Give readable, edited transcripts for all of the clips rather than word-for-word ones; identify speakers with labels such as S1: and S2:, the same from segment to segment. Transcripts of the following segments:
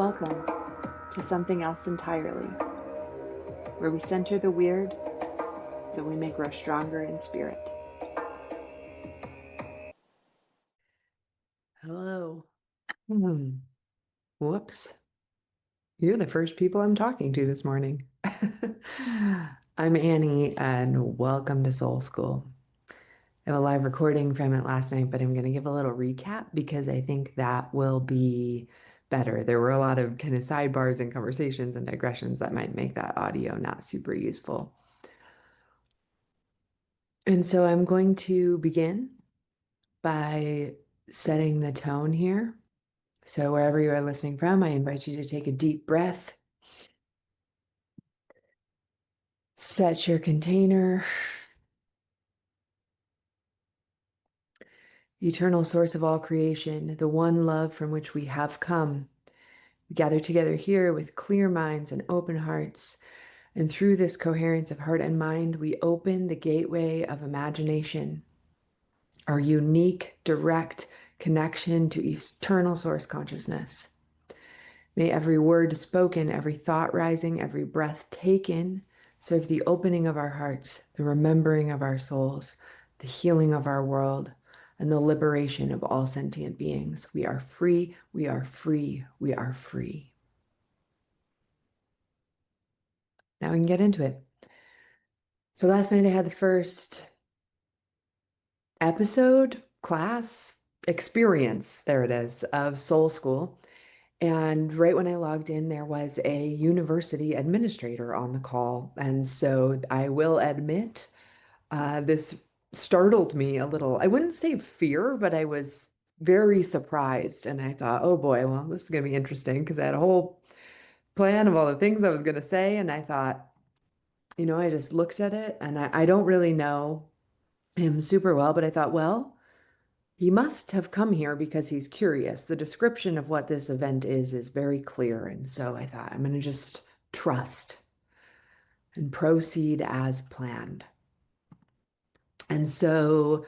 S1: Welcome to something else entirely, where we center the weird so we may grow stronger in spirit.
S2: Hello. Whoops. You're the first people I'm talking to this morning. I'm Annie, and welcome to Soul School. I have a live recording from it last night, but I'm going to give a little recap because I think that will be better. There were a lot of kind of sidebars and conversations and digressions that might make that audio not super useful. And so I'm going to begin by setting the tone here. So wherever you are listening from, I invite you to take a deep breath. Set your container. Eternal source of all creation, the one love from which we have come. We gather together here with clear minds and open hearts. And through this coherence of heart and mind, we open the gateway of imagination, our unique, direct connection to eternal source consciousness. May every word spoken, every thought rising, every breath taken serve the opening of our hearts, the remembering of our souls, the healing of our world, and the liberation of all sentient beings. We are free, we are free, we are free. Now we can get into it. So last night I had the first episode, class, experience, there it is, of Soul School. And right when I logged in, there was a university administrator on the call. And so I will admit, this startled me a little. I wouldn't say fear, but I was very surprised. And I thought, oh boy, well, this is going to be interesting because I had a whole plan of all the things I was going to say. And I thought, I just looked at it and I don't really know him super well, but I thought, well, he must have come here because he's curious. The description of what this event is very clear. And so I thought, I'm going to just trust and proceed as planned. And so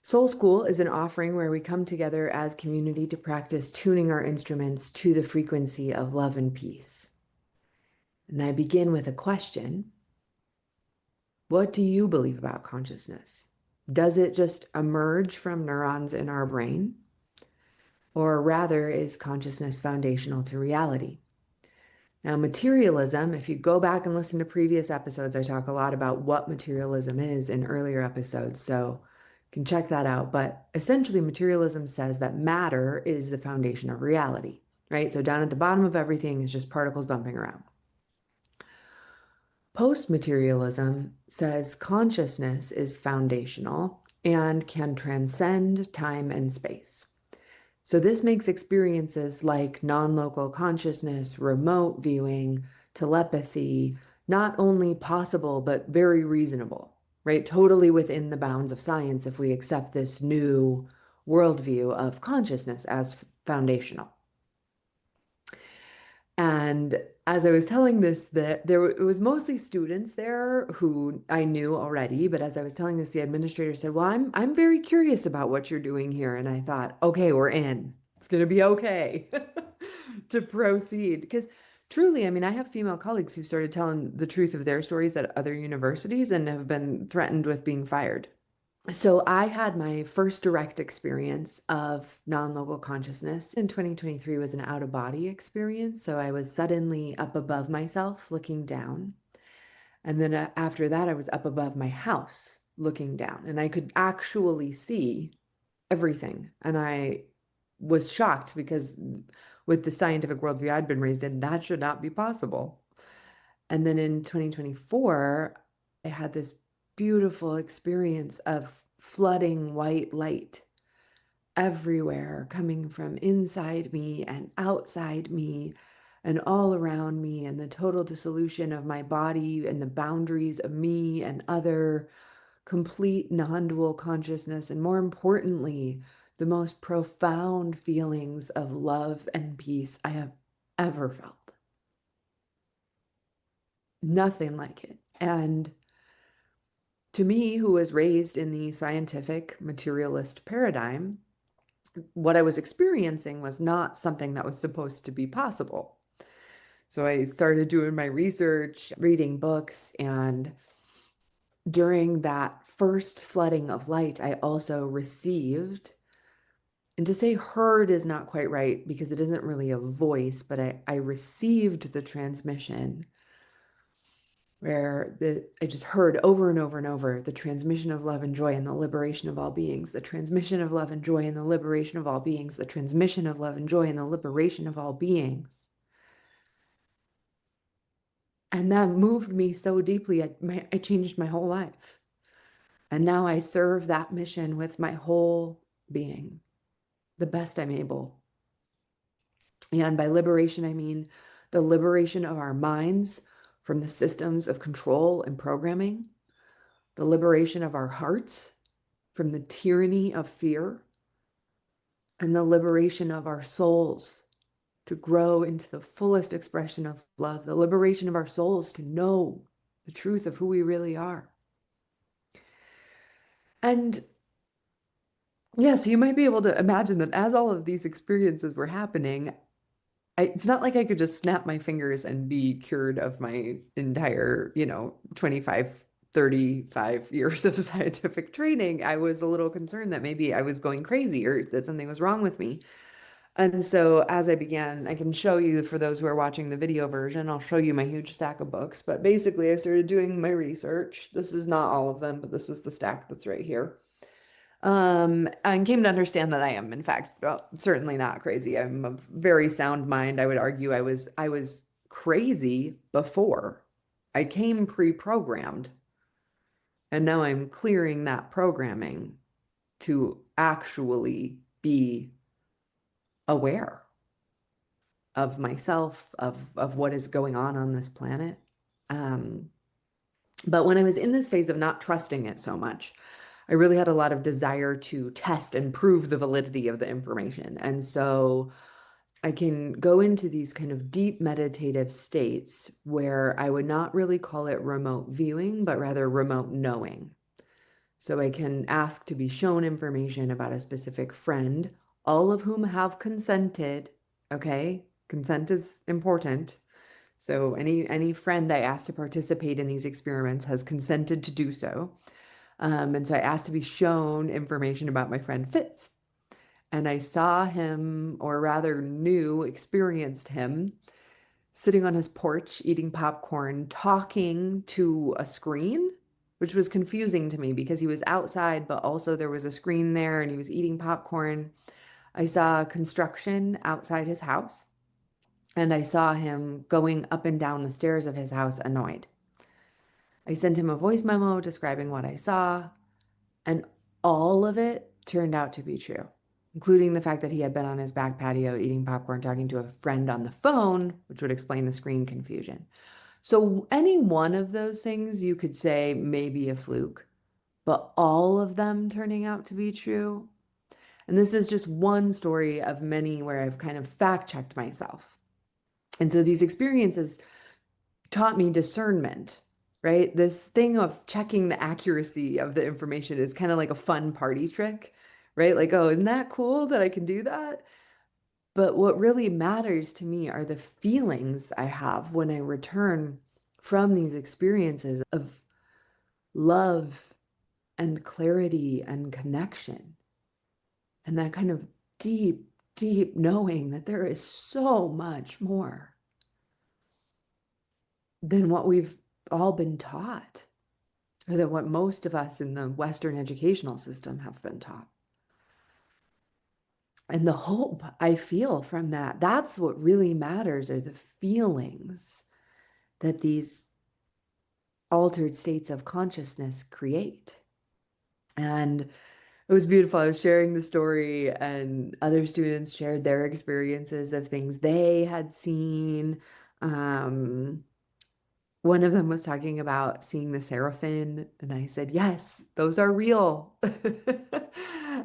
S2: Soul School is an offering where we come together as community to practice tuning our instruments to the frequency of love and peace. And I begin with a question. What do you believe about consciousness? Does it just emerge from neurons in our brain? Or rather, is consciousness foundational to reality? Now, materialism, if you go back and listen to previous episodes, I talk a lot about what materialism is in earlier episodes, so you can check that out. But essentially, materialism says that matter is the foundation of reality, right? So down at the bottom of everything is just particles bumping around. Post-materialism says consciousness is foundational and can transcend time and space. So this makes experiences like non-local consciousness, remote viewing, telepathy, not only possible, but very reasonable, right? Totally within the bounds of science if we accept this new worldview of consciousness as foundational. And as I was telling this, it was mostly students there who I knew already. But as I was telling this, the administrator said, "Well, I'm very curious about what you're doing here." And I thought, "Okay, we're in. It's gonna be okay to proceed." Because truly, I mean, I have female colleagues who started telling the truth of their stories at other universities and have been threatened with being fired. So I had my first direct experience of non-local consciousness in 2023 was an out-of-body experience. So I was suddenly up above myself looking down. And then after that, I was up above my house looking down and I could actually see everything. And I was shocked because with the scientific worldview I'd been raised in, that should not be possible. And then in 2024, I had this beautiful experience of flooding white light everywhere, coming from inside me and outside me and all around me, and the total dissolution of my body and the boundaries of me and other, complete non-dual consciousness, and more importantly, the most profound feelings of love and peace I have ever felt. Nothing like it. And to me, who was raised in the scientific materialist paradigm, what I was experiencing was not something that was supposed to be possible. So I started doing my research, reading books, and during that first flooding of light, I also received, and to say heard is not quite right because it isn't really a voice, but I received the transmission where I just heard over and over and over the transmission of love and joy and the liberation of all beings, the transmission of love and joy and the liberation of all beings, the transmission of love and joy and the liberation of all beings. And that moved me so deeply. I changed my whole life. And now I serve that mission with my whole being, the best I'm able. And by liberation, I mean the liberation of our minds from the systems of control and programming, the liberation of our hearts from the tyranny of fear, and the liberation of our souls to grow into the fullest expression of love, the liberation of our souls to know the truth of who we really are. And yeah, so you might be able to imagine that as all of these experiences were happening, it's not like I could just snap my fingers and be cured of my entire, 25, 35 years of scientific training. I was a little concerned that maybe I was going crazy or that something was wrong with me. And so as I began, I can show you for those who are watching the video version, I'll show you my huge stack of books. But basically, I started doing my research. This is not all of them, but this is the stack that's right here. And came to understand that I am, in fact, certainly not crazy. I'm a very sound mind. I would argue I was crazy before. I came pre-programmed, and now I'm clearing that programming to actually be aware of myself, of what is going on this planet. Um, but when I was in this phase of not trusting it so much, I really had a lot of desire to test and prove the validity of the information. And so I can go into these kind of deep meditative states where I would not really call it remote viewing, but rather remote knowing. So I can ask to be shown information about a specific friend, all of whom have consented. Okay, consent is important. So any friend I ask to participate in these experiments has consented to do so. And so I asked to be shown information about my friend Fitz. And I saw him, or rather experienced him sitting on his porch eating popcorn, talking to a screen, which was confusing to me because he was outside, but also there was a screen there and he was eating popcorn. I saw construction outside his house, and I saw him going up and down the stairs of his house annoyed. I sent him a voice memo describing what I saw, and all of it turned out to be true, including the fact that he had been on his back patio eating popcorn, talking to a friend on the phone, which would explain the screen confusion. So, any one of those things you could say may be a fluke, but all of them turning out to be true. And this is just one story of many where I've kind of fact checked myself. And so these experiences taught me discernment, right? This thing of checking the accuracy of the information is kind of like a fun party trick, right? Like, oh, isn't that cool that I can do that? But what really matters to me are the feelings I have when I return from these experiences of love and clarity and connection, and that kind of deep, deep knowing that there is so much more than what we've all been taught, or than what most of us in the Western educational system have been taught. And the hope I feel from that, that's what really matters, are the feelings that these altered states of consciousness create. And it was beautiful. I was sharing the story, and other students shared their experiences of things they had seen. Um, One of them was talking about seeing the seraphim, and I said, yes, those are real.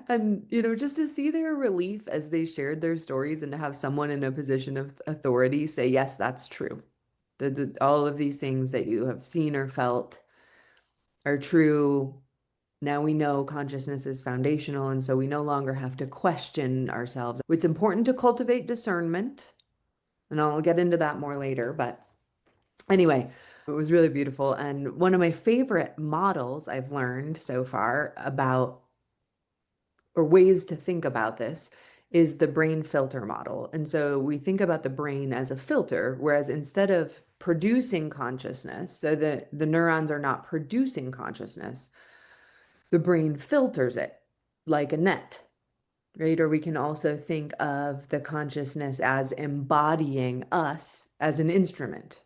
S2: And, just to see their relief as they shared their stories and to have someone in a position of authority say, yes, that's true. All of these things that you have seen or felt are true. Now we know consciousness is foundational, and so we no longer have to question ourselves. It's important to cultivate discernment, and I'll get into that more later. But anyway, it was really beautiful. And one of my favorite models I've learned so far about, or ways to think about this, is the brain filter model. And so we think about the brain as a filter, whereas instead of producing consciousness, so the neurons are not producing consciousness, the brain filters it like a net, right? Or we can also think of the consciousness as embodying us as an instrument,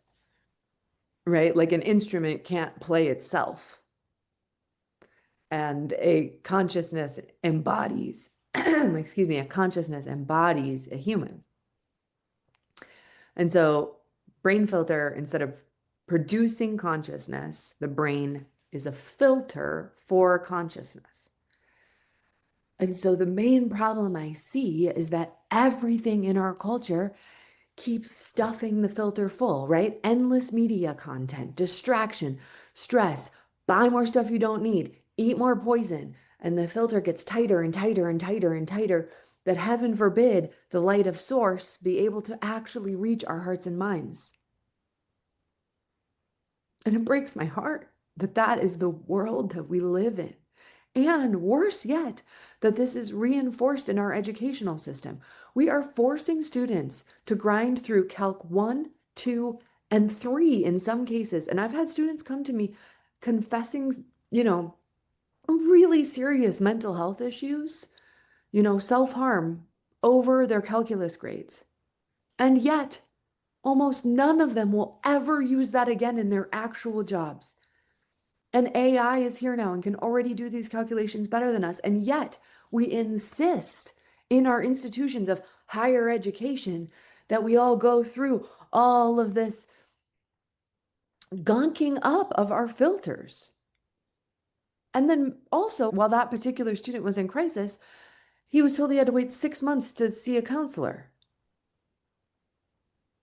S2: right? Like an instrument can't play itself, and a consciousness embodies, excuse me, a consciousness embodies a human. And so, brain filter, instead of producing consciousness, the brain is a filter for consciousness. And so the main problem I see is that everything in our culture keeps stuffing the filter full, right? Endless media content, distraction, stress, buy more stuff you don't need, eat more poison. And the filter gets tighter and tighter and tighter and tighter, that heaven forbid the light of source be able to actually reach our hearts and minds. And it breaks my heart that that is the world that we live in. And worse yet, that this is reinforced in our educational system. We are forcing students to grind through Calc 1, 2, and 3 in some cases. And I've had students come to me confessing, really serious mental health issues, self-harm over their calculus grades. And yet, almost none of them will ever use that again in their actual jobs. And AI is here now and can already do these calculations better than us. And yet we insist in our institutions of higher education that we all go through all of this gunking up of our filters. And then also, while that particular student was in crisis, he was told he had to wait 6 months to see a counselor.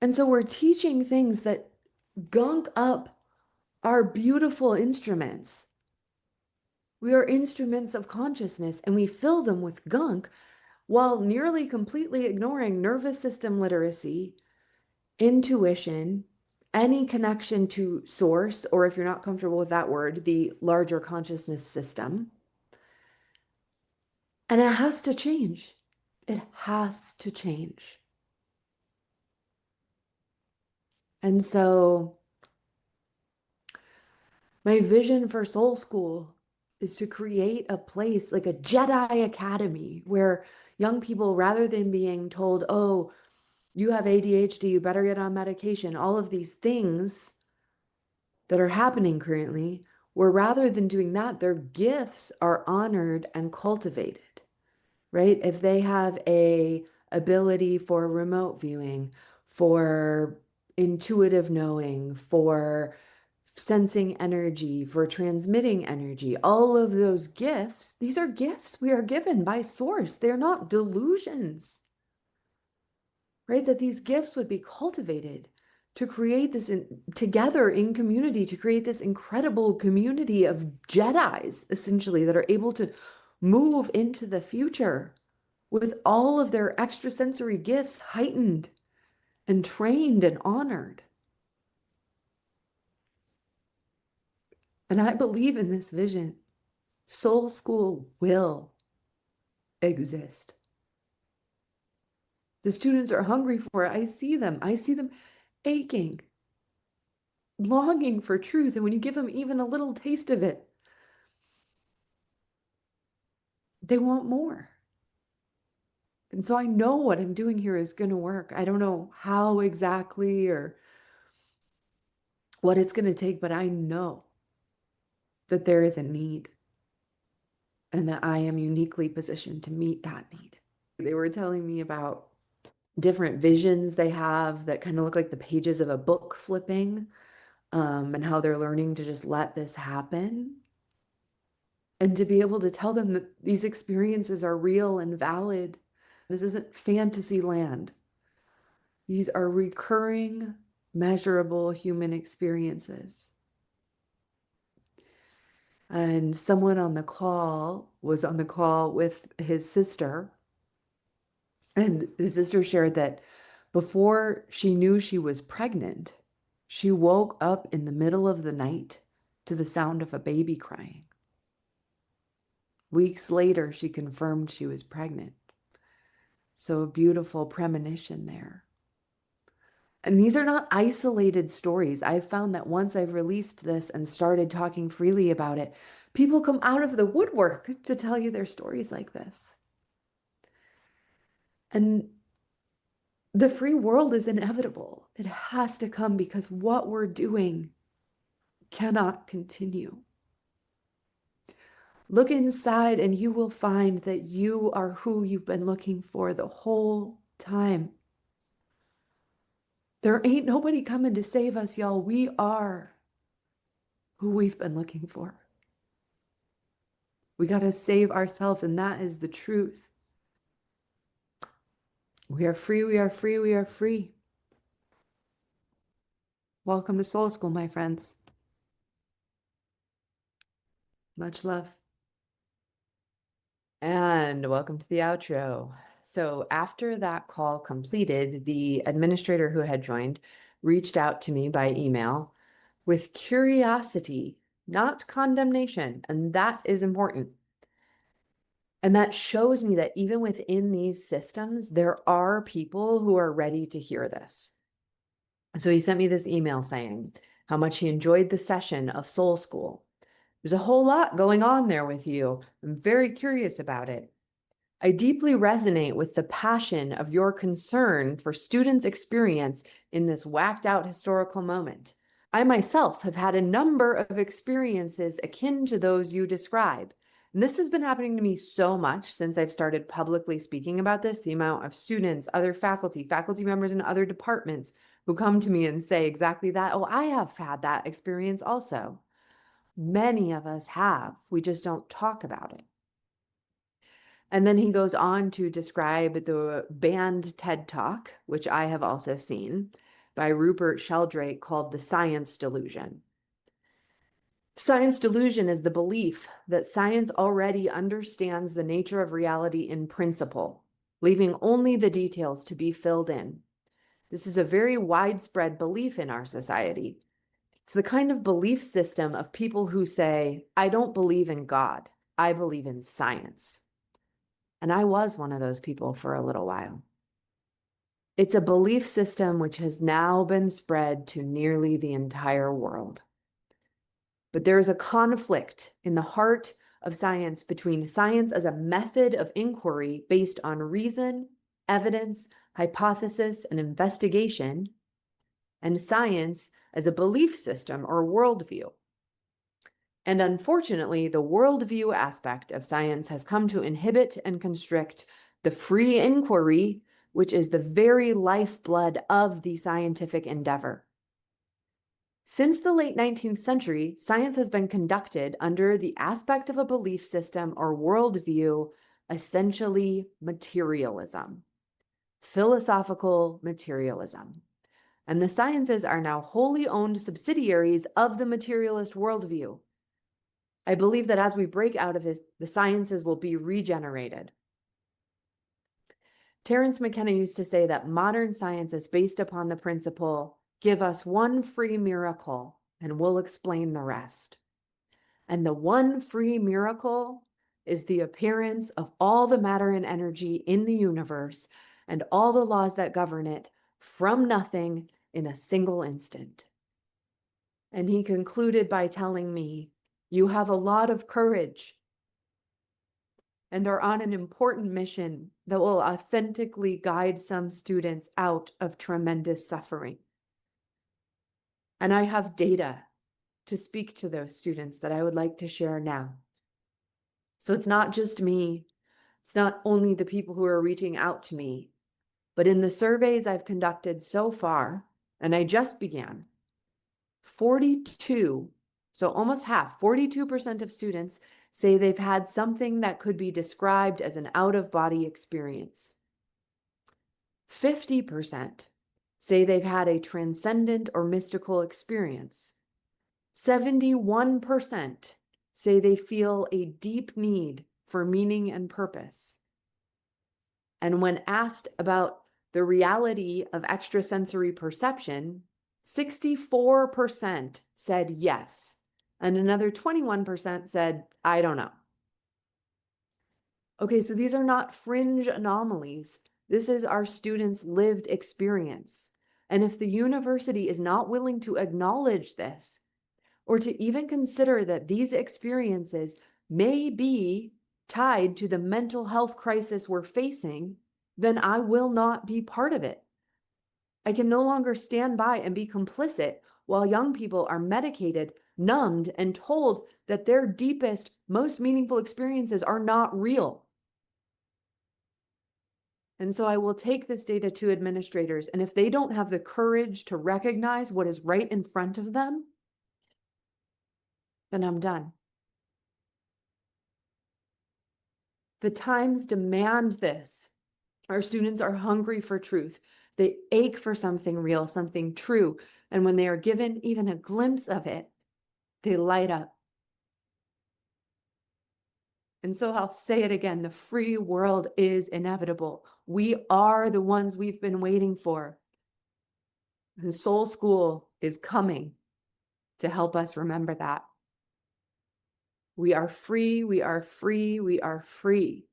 S2: And so we're teaching things that gunk up our beautiful instruments. We are instruments of consciousness, and we fill them with gunk while nearly completely ignoring nervous system literacy, intuition, any connection to source, or if you're not comfortable with that word, the larger consciousness system. And it has to change. It has to change. And so my vision for Soul School is to create a place like a Jedi Academy where young people, rather than being told, oh, you have ADHD, you better get on medication, all of these things that are happening currently, where rather than doing that, their gifts are honored and cultivated, right? If they have a ability for remote viewing, for intuitive knowing, for sensing energy, for transmitting energy, all of those gifts, these are gifts we are given by source. They're not delusions, right? That these gifts would be cultivated to create this together in community, to create this incredible community of Jedis, essentially, that are able to move into the future with all of their extrasensory gifts heightened and trained and honored. And I believe in this vision. Soul School will exist. The students are hungry for it. I see them. I see them aching, longing for truth. And when you give them even a little taste of it, they want more. And so I know what I'm doing here is going to work. I don't know how exactly or what it's going to take, but I know that there is a need and that I am uniquely positioned to meet that need. They were telling me about different visions they have that kind of look like the pages of a book flipping, and how they're learning to just let this happen. And to be able to tell them that these experiences are real and valid. This isn't fantasy land. These are recurring, measurable human experiences. And someone on the call was on the call with his sister. And his sister shared that before she knew she was pregnant, she woke up in the middle of the night to the sound of a baby crying. Weeks later, she confirmed she was pregnant. So a beautiful premonition there. And these are not isolated stories. I've found that once I've released this and started talking freely about it, people come out of the woodwork to tell you their stories like this. And the free world is inevitable. It has to come because what we're doing cannot continue. Look inside and you will find that you are who you've been looking for the whole time. There ain't nobody coming to save us, y'all. We are who we've been looking for. We got to save ourselves, and that is the truth. We are free, we are free, we are free. Welcome to Soul School, my friends. Much love. And welcome to the outro. So after that call completed, the administrator who had joined reached out to me by email with curiosity, not condemnation, and that is important. And that shows me that even within these systems, there are people who are ready to hear this. So he sent me this email saying how much he enjoyed the session of Soul School. There's a whole lot going on there with you. I'm very curious about it. I deeply resonate with the passion of your concern for students' experience in this whacked out historical moment. I myself have had a number of experiences akin to those you describe. And this has been happening to me so much since I've started publicly speaking about this, the amount of students, other faculty members in other departments who come to me and say exactly that. Oh, I have had that experience also. Many of us have. We just don't talk about it. And then he goes on to describe the banned TED Talk, which I have also seen, by Rupert Sheldrake called The Science Delusion. Science delusion is the belief that science already understands the nature of reality in principle, leaving only the details to be filled in. This is a very widespread belief in our society. It's the kind of belief system of people who say, I don't believe in God, I believe in science. And I was one of those people for a little while. It's a belief system which has now been spread to nearly the entire world. But there is a conflict in the heart of science between science as a method of inquiry based on reason, evidence, hypothesis, and investigation, and science as a belief system or worldview. And unfortunately, the worldview aspect of science has come to inhibit and constrict the free inquiry, which is the very lifeblood of the scientific endeavor. Since the late 19th century, science has been conducted under the aspect of a belief system or worldview, essentially materialism, philosophical materialism. And the sciences are now wholly owned subsidiaries of the materialist worldview. I believe that as we break out of this, the sciences will be regenerated. Terence McKenna used to say that modern science is based upon the principle, give us one free miracle and we'll explain the rest. And the one free miracle is the appearance of all the matter and energy in the universe and all the laws that govern it from nothing in a single instant. And he concluded by telling me, you have a lot of courage and are on an important mission that will authentically guide some students out of tremendous suffering. And I have data to speak to those students that I would like to share now. So it's not just me. It's not only the people who are reaching out to me, but in the surveys I've conducted so far, and I just began, 42, so almost half, 42% of students say they've had something that could be described as an out-of-body experience. 50% say they've had a transcendent or mystical experience. 71% say they feel a deep need for meaning and purpose. And when asked about the reality of extrasensory perception, 64% said yes, and another 21% said, I don't know. Okay, so these are not fringe anomalies. This is our students' lived experience. And if the university is not willing to acknowledge this, or to even consider that these experiences may be tied to the mental health crisis we're facing, then I will not be part of it. I can no longer stand by and be complicit while young people are medicated, numbed, and told that their deepest, most meaningful experiences are not real. And so I will take this data to administrators, and if they don't have the courage to recognize what is right in front of them, then I'm done. The times demand this. Our students are hungry for truth. They ache for something real, something true. And when they are given even a glimpse of it, they light up. And so I'll say it again, the free world is inevitable. We are the ones we've been waiting for. And Soul School is coming to help us remember that. We are free, we are free, we are free.